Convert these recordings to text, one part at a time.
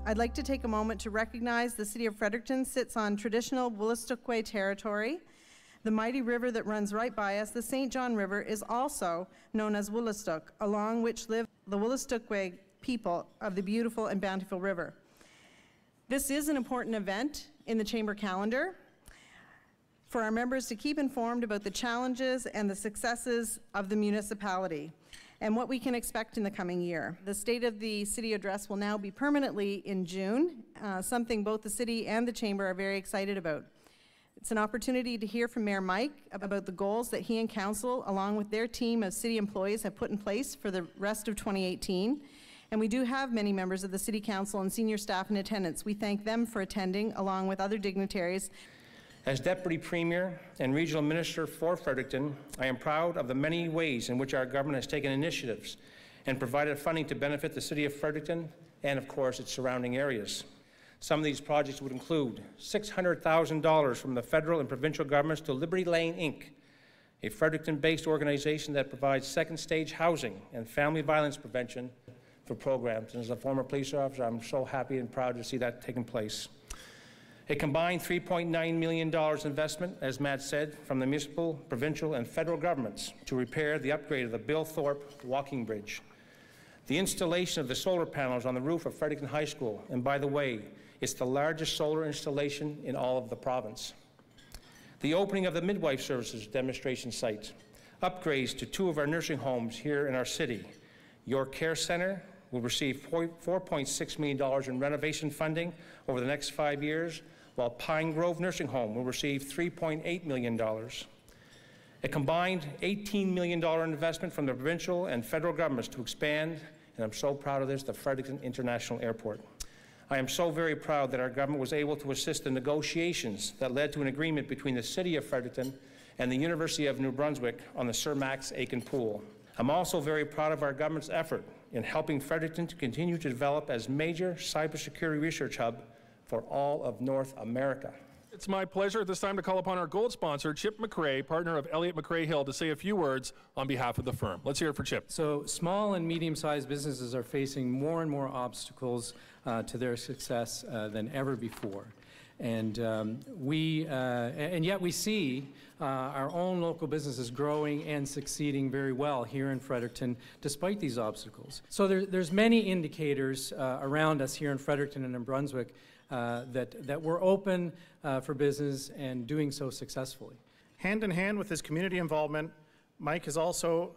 I'd like to take a moment to recognize the City of Fredericton sits on traditional Wolastoqey territory. The mighty river that runs right by us, the St. John River, is also known as Wolastoq, along which live the Wolastoqey people of the beautiful and bountiful river. This is an important event in the Chamber calendar for our members to keep informed about the challenges and the successes of the municipality and what we can expect in the coming year. The State of the City address will now be permanently in June, something both the City and the Chamber are very excited about. It's an opportunity to hear from Mayor Mike about the goals that he and Council, along with their team of City employees, have put in place for the rest of 2018. And we do have many members of the City Council and senior staff in attendance. We thank them for attending, along with other dignitaries. As Deputy Premier and Regional Minister for Fredericton, I am proud of the many ways in which our government has taken initiatives and provided funding to benefit the City of Fredericton and, of course, its surrounding areas. Some of these projects would include $600,000 from the federal and provincial governments to Liberty Lane, Inc., a Fredericton-based organization that provides second-stage housing and family violence prevention for programs. And as a former police officer, I'm so happy and proud to see that taking place. A combined $3.9 million investment, as Matt said, from the municipal, provincial, and federal governments to repair the upgrade of the Bill Thorpe walking bridge. The installation of the solar panels on the roof of Fredericton High School, and by the way, it's the largest solar installation in all of the province. The opening of the midwife services demonstration site. Upgrades to 2 of our nursing homes here in our city. York Care Centre will receive $4.6 million in renovation funding over the next 5 years, while Pine Grove Nursing Home will receive $3.8 million. A combined $18 million investment from the provincial and federal governments to expand, and I'm so proud of this, the Fredericton International Airport. I am so very proud that our government was able to assist the negotiations that led to an agreement between the City of Fredericton and the University of New Brunswick on the Sir Max Aiken Pool. I'm also very proud of our government's effort in helping Fredericton to continue to develop as major cybersecurity research hub for all of North America. It's my pleasure at this time to call upon our gold sponsor, Chip McRae, partner of Elliott McRae Hill, to say a few words on behalf of the firm. Let's hear it for Chip. So small and medium-sized businesses are facing more and more obstacles to their success than ever before. And yet we see our own local businesses growing and succeeding very well here in Fredericton, despite these obstacles. So there's many indicators around us here in Fredericton and in Brunswick that we're open for business and doing so successfully. Hand in hand with his community involvement, Mike is also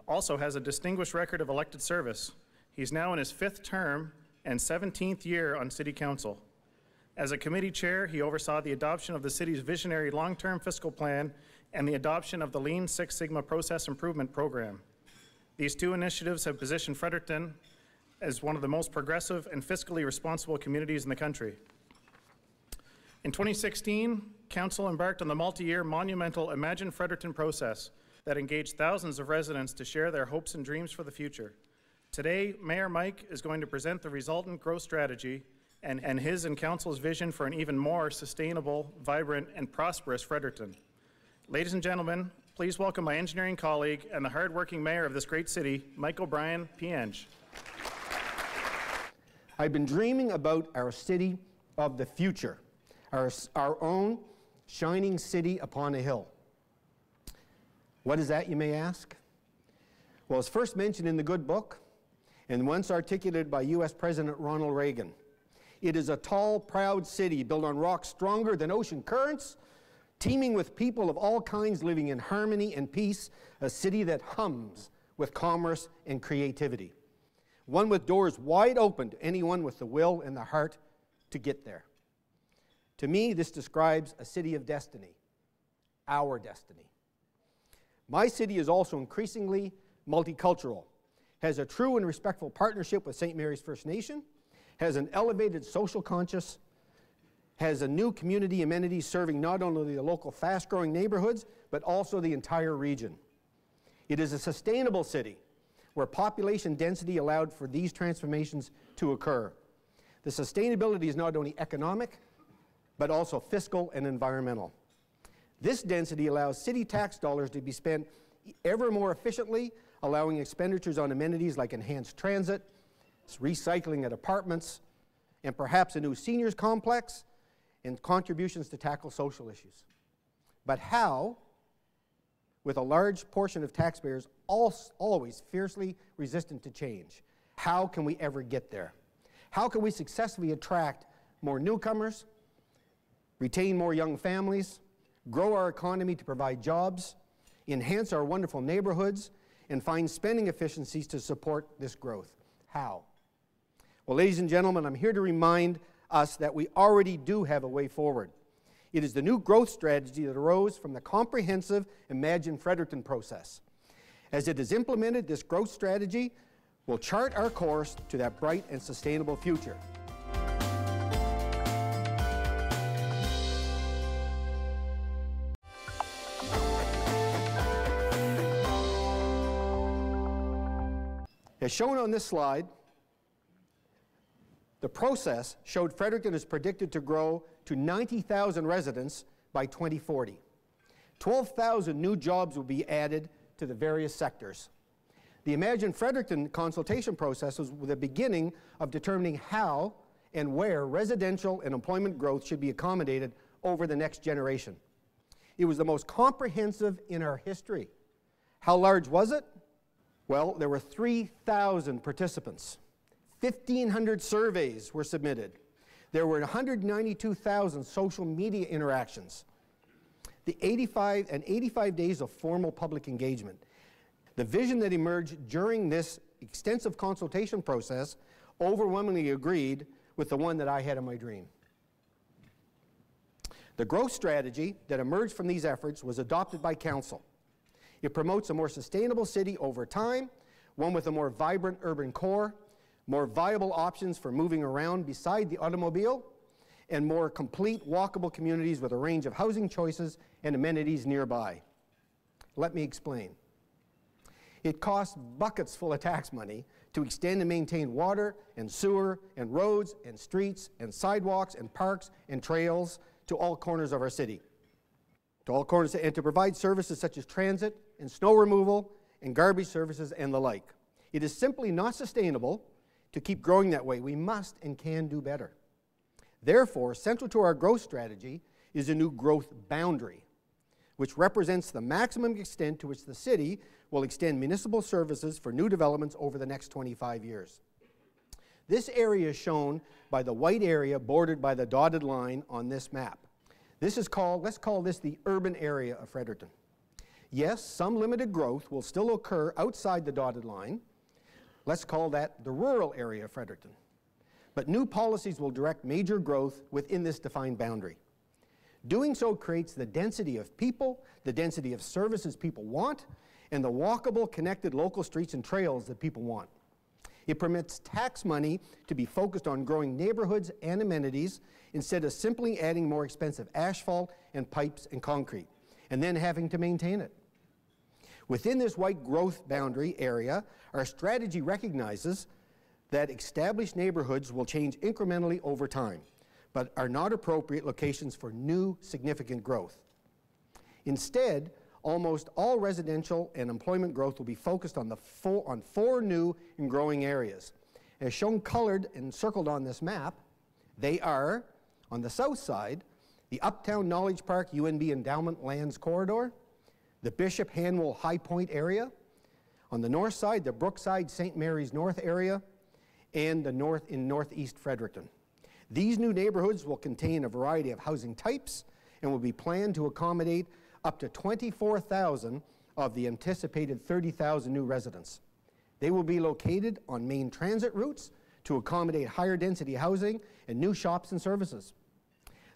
has a distinguished record of elected service. He's now in his 5th term and 17th year on City Council. As a committee chair, he oversaw the adoption of the city's visionary long-term fiscal plan and the adoption of the Lean Six Sigma Process Improvement Program. These 2 initiatives have positioned Fredericton as one of the most progressive and fiscally responsible communities in the country. In 2016, Council embarked on the multi-year monumental Imagine Fredericton process that engaged thousands of residents to share their hopes and dreams for the future. Today, Mayor Mike is going to present the resultant growth strategy and his and Council's vision for an even more sustainable, vibrant, and prosperous Fredericton. Ladies and gentlemen, please welcome my engineering colleague and the hard-working mayor of this great city, Mike O'Brien, PNG. I've been dreaming about our city of the future, our own shining city upon a hill. What is that, you may ask? Well, it's first mentioned in the good book and once articulated by U.S. President Ronald Reagan. It is a tall, proud city built on rocks stronger than ocean currents, teeming with people of all kinds living in harmony and peace, a city that hums with commerce and creativity. One with doors wide open to anyone with the will and the heart to get there. To me, this describes a city of destiny, our destiny. My city is also increasingly multicultural, has a true and respectful partnership with St. Mary's First Nation, has an elevated social conscience, has a new community amenities serving not only the local fast-growing neighborhoods, but also the entire region. It is a sustainable city where population density allowed for these transformations to occur. The sustainability is not only economic, but also fiscal and environmental. This density allows city tax dollars to be spent ever more efficiently, allowing expenditures on amenities like enhanced transit, recycling at apartments, and perhaps a new seniors complex, and contributions to tackle social issues. But how, with a large portion of taxpayers always fiercely resistant to change, how can we ever get there? How can we successfully attract more newcomers, retain more young families, grow our economy to provide jobs, enhance our wonderful neighborhoods, and find spending efficiencies to support this growth? How? Well, ladies and gentlemen, I'm here to remind us that we already do have a way forward. It is the new growth strategy that arose from the comprehensive Imagine Fredericton process. As it is implemented, this growth strategy will chart our course to that bright and sustainable future. As shown on this slide, the process showed Fredericton is predicted to grow to 90,000 residents by 2040. 12,000 new jobs will be added to the various sectors. The Imagine Fredericton consultation process was the beginning of determining how and where residential and employment growth should be accommodated over the next generation. It was the most comprehensive in our history. How large was it? Well, there were 3,000 participants. 1,500 surveys were submitted. There were 192,000 social media interactions. The 85 days of formal public engagement. The vision that emerged during this extensive consultation process overwhelmingly agreed with the one that I had in my dream. The growth strategy that emerged from these efforts was adopted by Council. It promotes a more sustainable city over time, one with a more vibrant urban core, more viable options for moving around beside the automobile, and more complete walkable communities with a range of housing choices and amenities nearby. Let me explain. It costs buckets full of tax money to extend and maintain water and sewer and roads and streets and sidewalks and parks and trails to all corners of our city. To all corners, and to provide services such as transit and snow removal and garbage services and the like. It is simply not sustainable to keep growing that way. We must and can do better. Therefore, central to our growth strategy is a new growth boundary, which represents the maximum extent to which the city will extend municipal services for new developments over the next 25 years. This area is shown by the white area bordered by the dotted line on this map. This is called, let's call this the urban area of Fredericton. Yes, some limited growth will still occur outside the dotted line. Let's call that the rural area of Fredericton. But new policies will direct major growth within this defined boundary. Doing so creates the density of people, the density of services people want, and the walkable, connected local streets and trails that people want. It permits tax money to be focused on growing neighborhoods and amenities instead of simply adding more expensive asphalt and pipes and concrete, and then having to maintain it. Within this white growth boundary area, our strategy recognizes that established neighborhoods will change incrementally over time, but are not appropriate locations for new significant growth. Instead, almost all residential and employment growth will be focused on four new and growing areas. As shown colored and circled on this map, they are, on the south side, the Uptown Knowledge Park UNB Endowment Lands Corridor, the Bishop Hanwell High Point area, on the north side, the Brookside St. Mary's North area, and the north in northeast Fredericton. These new neighborhoods will contain a variety of housing types and will be planned to accommodate up to 24,000 of the anticipated 30,000 new residents. They will be located on main transit routes to accommodate higher density housing and new shops and services.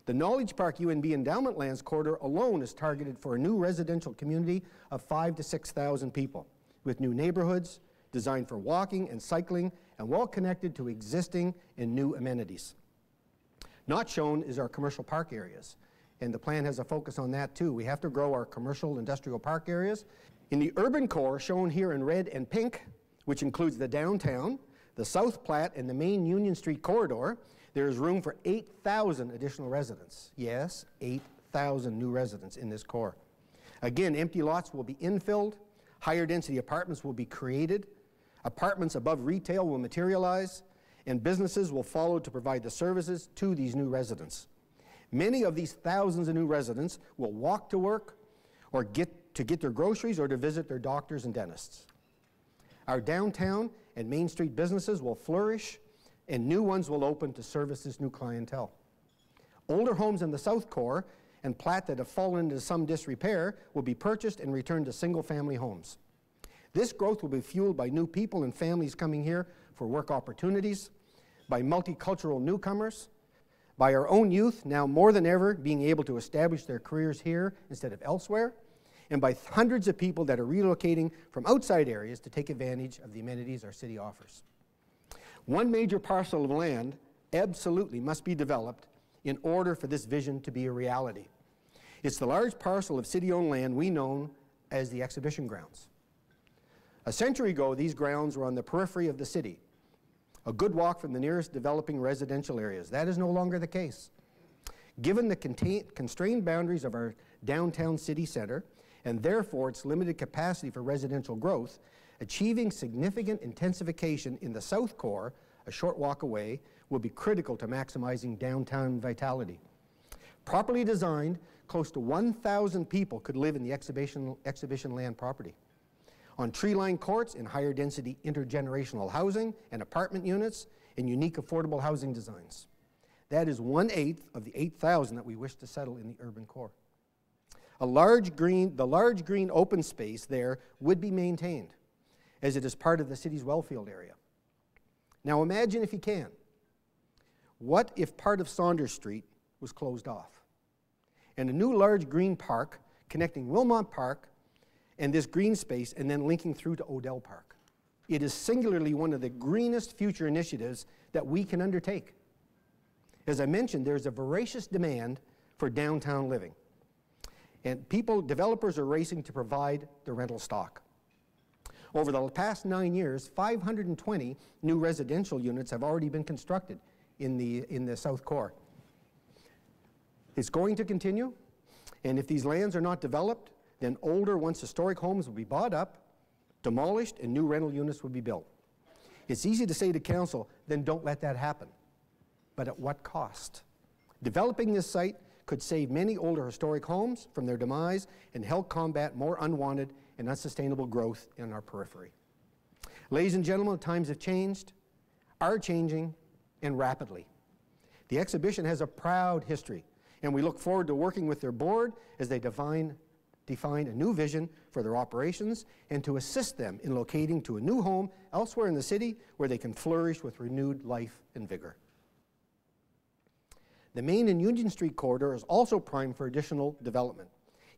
The Knowledge Park UNB Endowment Lands Corridor alone is targeted for a new residential community of 5,000 to 6,000 people, with new neighborhoods designed for walking and cycling and well connected to existing and new amenities. Not shown is our commercial park areas, and the plan has a focus on that too. We have to grow our commercial industrial park areas. In the urban core, shown here in red and pink, which includes the downtown, the South Platte, and the main Union Street corridor, there is room for 8,000 additional residents. Yes, 8,000 new residents in this core. Again, empty lots will be infilled, higher density apartments will be created, apartments above retail will materialize, and businesses will follow to provide the services to these new residents. Many of these thousands of new residents will walk to work or get their groceries or to visit their doctors and dentists. Our downtown and Main Street businesses will flourish, and new ones will open to service this new clientele. Older homes in the South Core and Platte that have fallen into some disrepair will be purchased and returned to single-family homes. This growth will be fueled by new people and families coming here for work opportunities, by multicultural newcomers, by our own youth now more than ever being able to establish their careers here instead of elsewhere, and by hundreds of people that are relocating from outside areas to take advantage of the amenities our city offers. One major parcel of land absolutely must be developed in order for this vision to be a reality. It's the large parcel of city-owned land we know as the exhibition grounds. A century ago, these grounds were on the periphery of the city, a good walk from the nearest developing residential areas. That is no longer the case. Given the constrained boundaries of our downtown city center, and therefore its limited capacity for residential growth, achieving significant intensification in the South Core, a short walk away, will be critical to maximizing downtown vitality. Properly designed, close to 1,000 people could live in the exhibition land property. On tree-lined courts in higher density intergenerational housing and apartment units and unique affordable housing designs. That is 1/8 of the 8,000 that we wish to settle in the urban core. The large green open space there would be maintained as it is part of the city's Wellfield area. Now imagine, if you can, what if part of Saunders Street was closed off and a new large green park connecting Wilmot Park and this green space and then linking through to Odell Park? It is singularly one of the greenest future initiatives that we can undertake. As I mentioned, there's a voracious demand for downtown living. And developers are racing to provide the rental stock. Over the past 9 years, 520 new residential units have already been constructed in the South Core. It's going to continue, and if these lands are not developed, then older, once historic homes will be bought up, demolished, and new rental units will be built. It's easy to say to council, then don't let that happen. But at what cost? Developing this site could save many older historic homes from their demise and help combat more unwanted and unsustainable growth in our periphery. Ladies and gentlemen, times have changed, are changing, and rapidly. The exhibition has a proud history, and we look forward to working with their board as they define a new vision for their operations and to assist them in locating to a new home elsewhere in the city where they can flourish with renewed life and vigor. The Main and Union Street corridor is also primed for additional development.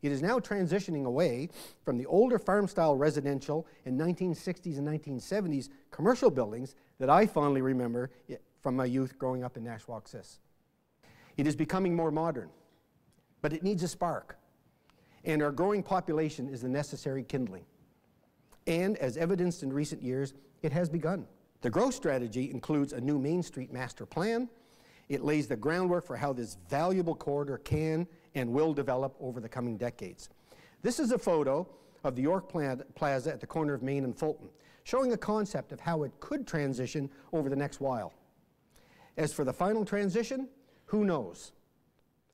It is now transitioning away from the older farm-style residential and 1960s and 1970s commercial buildings that I fondly remember from my youth growing up in Nashwauk-Sis. It is becoming more modern, but it needs a spark, and our growing population is the necessary kindling. And as evidenced in recent years, it has begun. The growth strategy includes a new Main Street master plan. It lays the groundwork for how this valuable corridor can and will develop over the coming decades. This is a photo of the York Plaza at the corner of Main and Fulton, showing a concept of how it could transition over the next while. As for the final transition, who knows?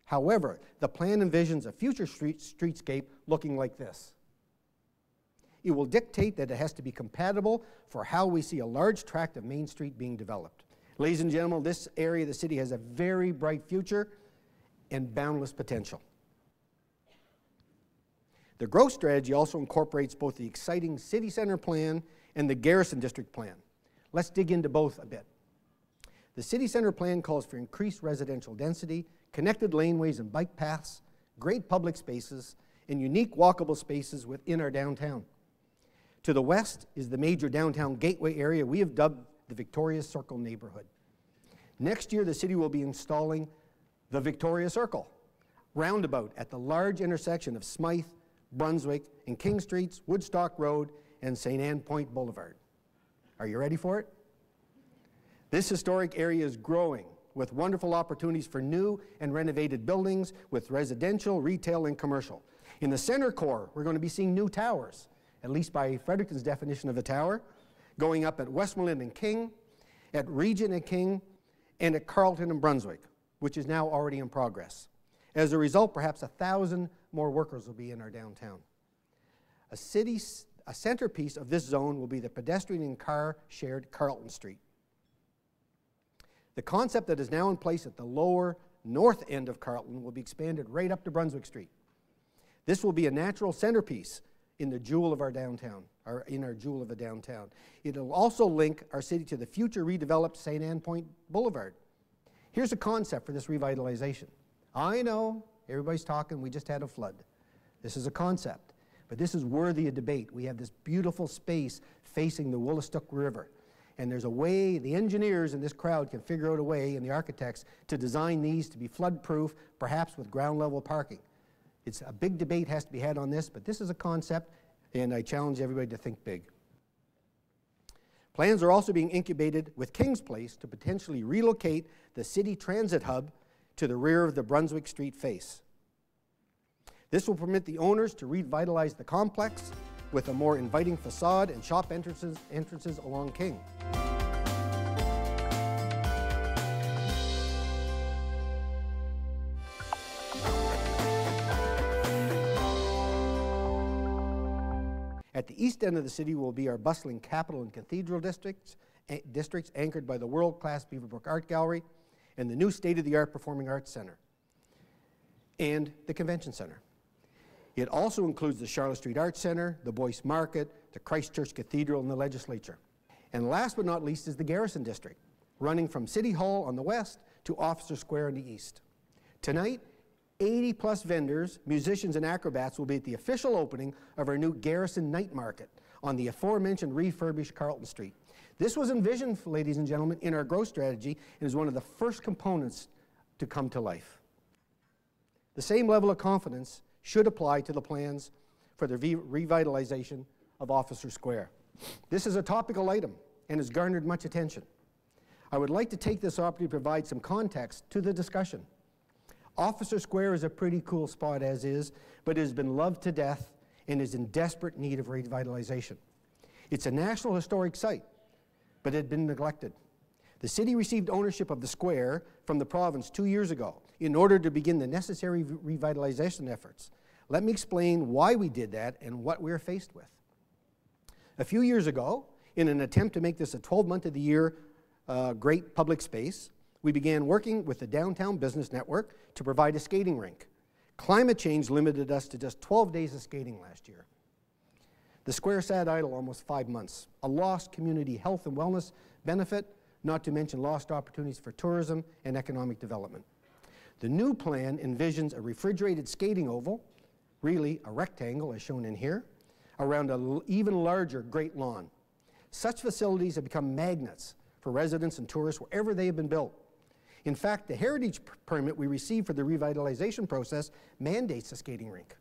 However, the plan envisions a future streetscape looking like this. It will dictate that it has to be compatible for how we see a large tract of Main Street being developed. Ladies and gentlemen, this area of the city has a very bright future and boundless potential. The growth strategy also incorporates both the exciting city center plan and the Garrison District plan. Let's dig into both a bit. The city center plan calls for increased residential density, connected laneways and bike paths, great public spaces, and unique walkable spaces within our downtown. To the west is the major downtown gateway area we have dubbed the Victoria Circle neighborhood. Next year, the city will be installing the Victoria Circle roundabout at the large intersection of Smythe, Brunswick, and King Streets, Woodstock Road, and St. Anne Point Boulevard. Are you ready for it? This historic area is growing with wonderful opportunities for new and renovated buildings with residential, retail, and commercial. In the center core, we're going to be seeing new towers, at least by Fredericton's definition of a tower, going up at Westmoreland and King, at Regent and King, and at Carleton and Brunswick, which is now already in progress. As a result, perhaps 1,000 more workers will be in our downtown. A centerpiece of this zone will be the pedestrian and car-shared Carleton Street. The concept that is now in place at the lower north end of Carleton will be expanded right up to Brunswick Street. This will be a natural centerpiece in the jewel of our downtown, or in our jewel of a downtown. It'll also link our city to the future redeveloped St. Anne Point Boulevard. Here's a concept for this revitalization. I know, everybody's talking, we just had a flood. This is a concept, but this is worthy of debate. We have this beautiful space facing the Woolastook River, and there's a way, the engineers in this crowd can figure out a way, and the architects, to design these to be flood-proof, perhaps with ground-level parking. It's a big debate has to be had on this, but this is a concept, and I challenge everybody to think big. Plans are also being incubated with King's Place to potentially relocate the city transit hub to the rear of the Brunswick Street face. This will permit the owners to revitalize the complex with a more inviting facade and shop entrances along King. At the east end of the city will be our bustling Capital and Cathedral districts anchored by the world-class Beaverbrook Art Gallery and the new state-of-the-art Performing Arts Center and the Convention Center. It also includes the Charlotte Street Arts Center, the Boyce Market, the Christchurch Cathedral, and the Legislature. And last but not least is the Garrison District, running from City Hall on the west to Officer Square in the east. Tonight, 80-plus vendors, musicians, and acrobats will be at the official opening of our new Garrison Night Market on the aforementioned refurbished Carleton Street. This was envisioned, ladies and gentlemen, in our growth strategy and is one of the first components to come to life. The same level of confidence should apply to the plans for the revitalization of Officer Square. This is a topical item and has garnered much attention. I would like to take this opportunity to provide some context to the discussion. Officer Square is a pretty cool spot as is, but it has been loved to death and is in desperate need of revitalization. It's a National Historic Site, but it had been neglected. The city received ownership of the square from the province 2 years ago in order to begin the necessary revitalization efforts. Let me explain why we did that and what we're faced with. A few years ago, in an attempt to make this a 12-month-of-the-year great public space, we began working with the Downtown Business Network to provide a skating rink. Climate change limited us to just 12 days of skating last year. The square sat idle almost 5 months, a lost community health and wellness benefit, not to mention lost opportunities for tourism and economic development. The new plan envisions a refrigerated skating oval, really a rectangle as shown in here, around an even larger Great Lawn. Such facilities have become magnets for residents and tourists wherever they have been built. In fact, the heritage permit we received for the revitalization process mandates a skating rink.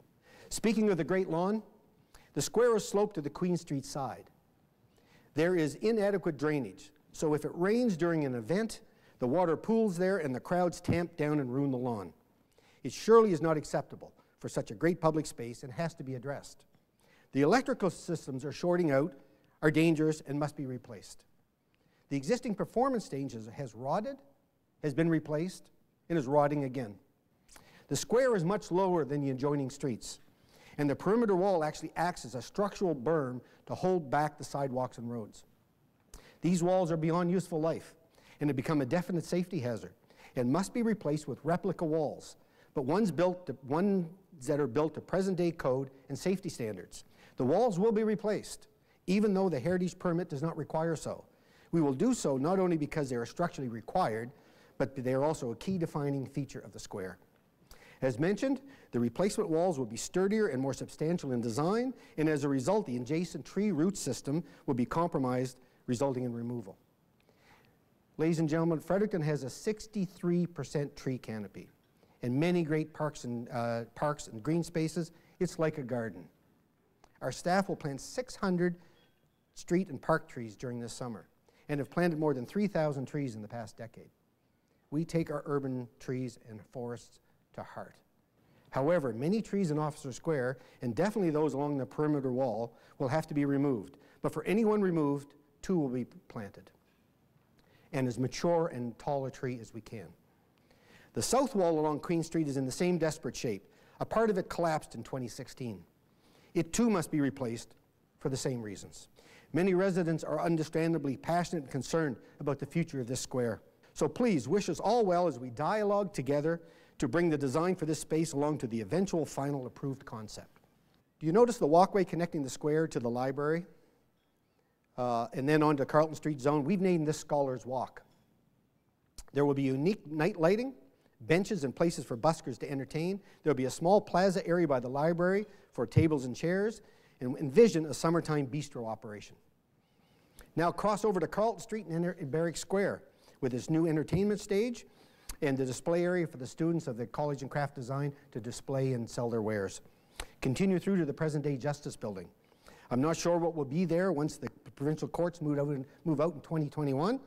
Speaking of the Great Lawn, the square is sloped to the Queen Street side. There is inadequate drainage, so if it rains during an event, the water pools there and the crowds tamp down and ruin the lawn. It surely is not acceptable for such a great public space and has to be addressed. The electrical systems are shorting out, are dangerous, and must be replaced. The existing performance stage has rotted, has been replaced, and is rotting again. The square is much lower than the adjoining streets, and the perimeter wall actually acts as a structural berm to hold back the sidewalks and roads. These walls are beyond useful life and have become a definite safety hazard and must be replaced with replica walls, but ones that are built to present-day code and safety standards. The walls will be replaced, even though the heritage permit does not require so. We will do so not only because they are structurally required, but they are also a key defining feature of the square. As mentioned, the replacement walls will be sturdier and more substantial in design, and as a result, the adjacent tree root system will be compromised, resulting in removal. Ladies and gentlemen, Fredericton has a 63% tree canopy and many great parks and green spaces. It's like a garden. Our staff will plant 600 street and park trees during this summer and have planted more than 3,000 trees in the past decade. We take our urban trees and forests to heart. However, many trees in Officer Square, and definitely those along the perimeter wall, will have to be removed. But for any one removed, 2 will be planted. and as mature and tall a tree as we can. The south wall along Queen Street is in the same desperate shape. A part of it collapsed in 2016. It too must be replaced for the same reasons. Many residents are understandably passionate and concerned about the future of this square. So please wish us all well as we dialogue together to bring the design for this space along to the eventual final approved concept. Do you notice the walkway connecting the square to the library and then onto Carlton Street zone? We've named this Scholars Walk. There will be unique night lighting, benches and places for buskers to entertain. There will be a small plaza area by the library for tables and chairs, and envision a summertime bistro operation. Now cross over to Carlton Street and enter Barrack Square with its new entertainment stage and the display area for the students of the College in Craft Design to display and sell their wares. Continue through to the present-day Justice Building. I'm not sure what will be there once the provincial courts move out in 2021.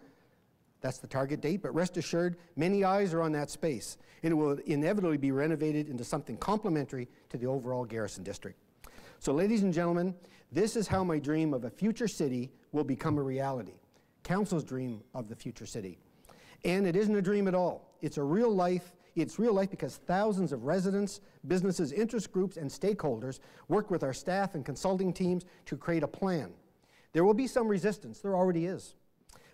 That's the target date, but rest assured, many eyes are on that space, and it will inevitably be renovated into something complementary to the overall Garrison District. So ladies and gentlemen, this is how my dream of a future city will become a reality. Council's dream of the future city. And it isn't a dream at all. It's real life because thousands of residents, businesses, interest groups, and stakeholders work with our staff and consulting teams to create a plan. There will be some resistance, there already is.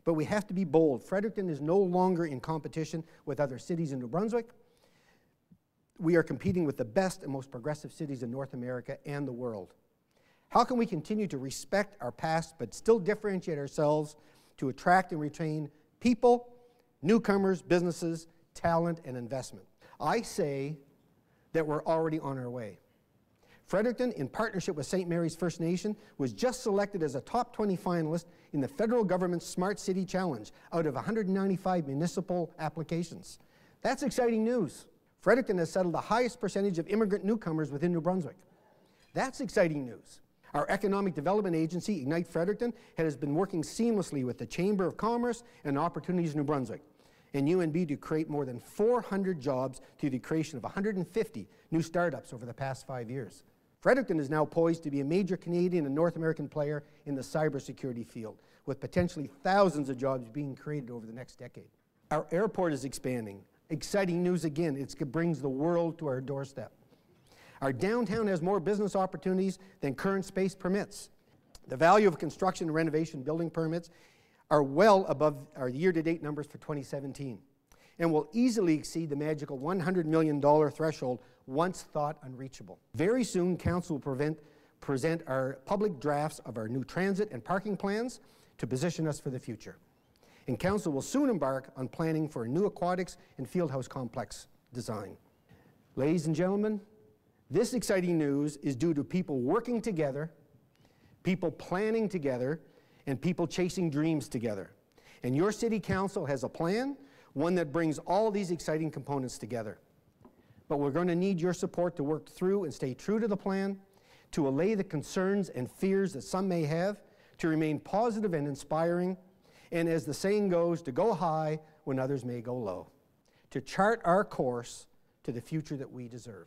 But we have to be bold. Fredericton is no longer in competition with other cities in New Brunswick. We are competing with the best and most progressive cities in North America and the world. How can we continue to respect our past but still differentiate ourselves to attract and retain people, newcomers, businesses, talent, and investment? I say that we're already on our way. Fredericton, in partnership with St. Mary's First Nation, was just selected as a top 20 finalist in the federal government's Smart City Challenge out of 195 municipal applications. That's exciting news. Fredericton has settled the highest percentage of immigrant newcomers within New Brunswick. That's exciting news. Our economic development agency, Ignite Fredericton, has been working seamlessly with the Chamber of Commerce and Opportunities New Brunswick and UNB to create more than 400 jobs through the creation of 150 new startups over the past 5 years. Fredericton is now poised to be a major Canadian and North American player in the cybersecurity field, with potentially thousands of jobs being created over the next decade. Our airport is expanding. Exciting news again, it brings the world to our doorstep. Our downtown has more business opportunities than current space permits. The value of construction and renovation building permits are well above our year-to-date numbers for 2017 and will easily exceed the magical $100 million threshold once thought unreachable. Very soon, Council will present our public drafts of our new transit and parking plans to position us for the future. And Council will soon embark on planning for a new aquatics and fieldhouse complex design. Ladies and gentlemen, this exciting news is due to people working together, people planning together, and people chasing dreams together. And your City Council has a plan, one that brings all these exciting components together. But we're going to need your support to work through and stay true to the plan, to allay the concerns and fears that some may have, to remain positive and inspiring, and as the saying goes, to go high when others may go low, to chart our course to the future that we deserve.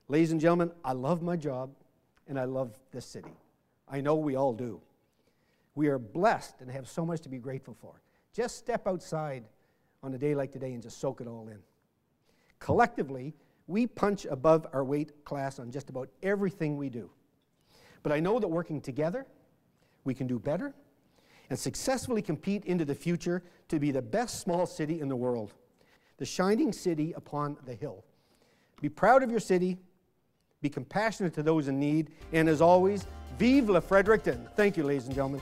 Ladies and gentlemen, I love my job and I love this city. I know we all do. We are blessed and have so much to be grateful for. Just step outside on a day like today and just soak it all in. Collectively, we punch above our weight class on just about everything we do. But I know that working together, we can do better and successfully compete into the future to be the best small city in the world, the shining city upon the hill. Be proud of your city, be compassionate to those in need, and as always, vive la Fredericton. Thank you, ladies and gentlemen.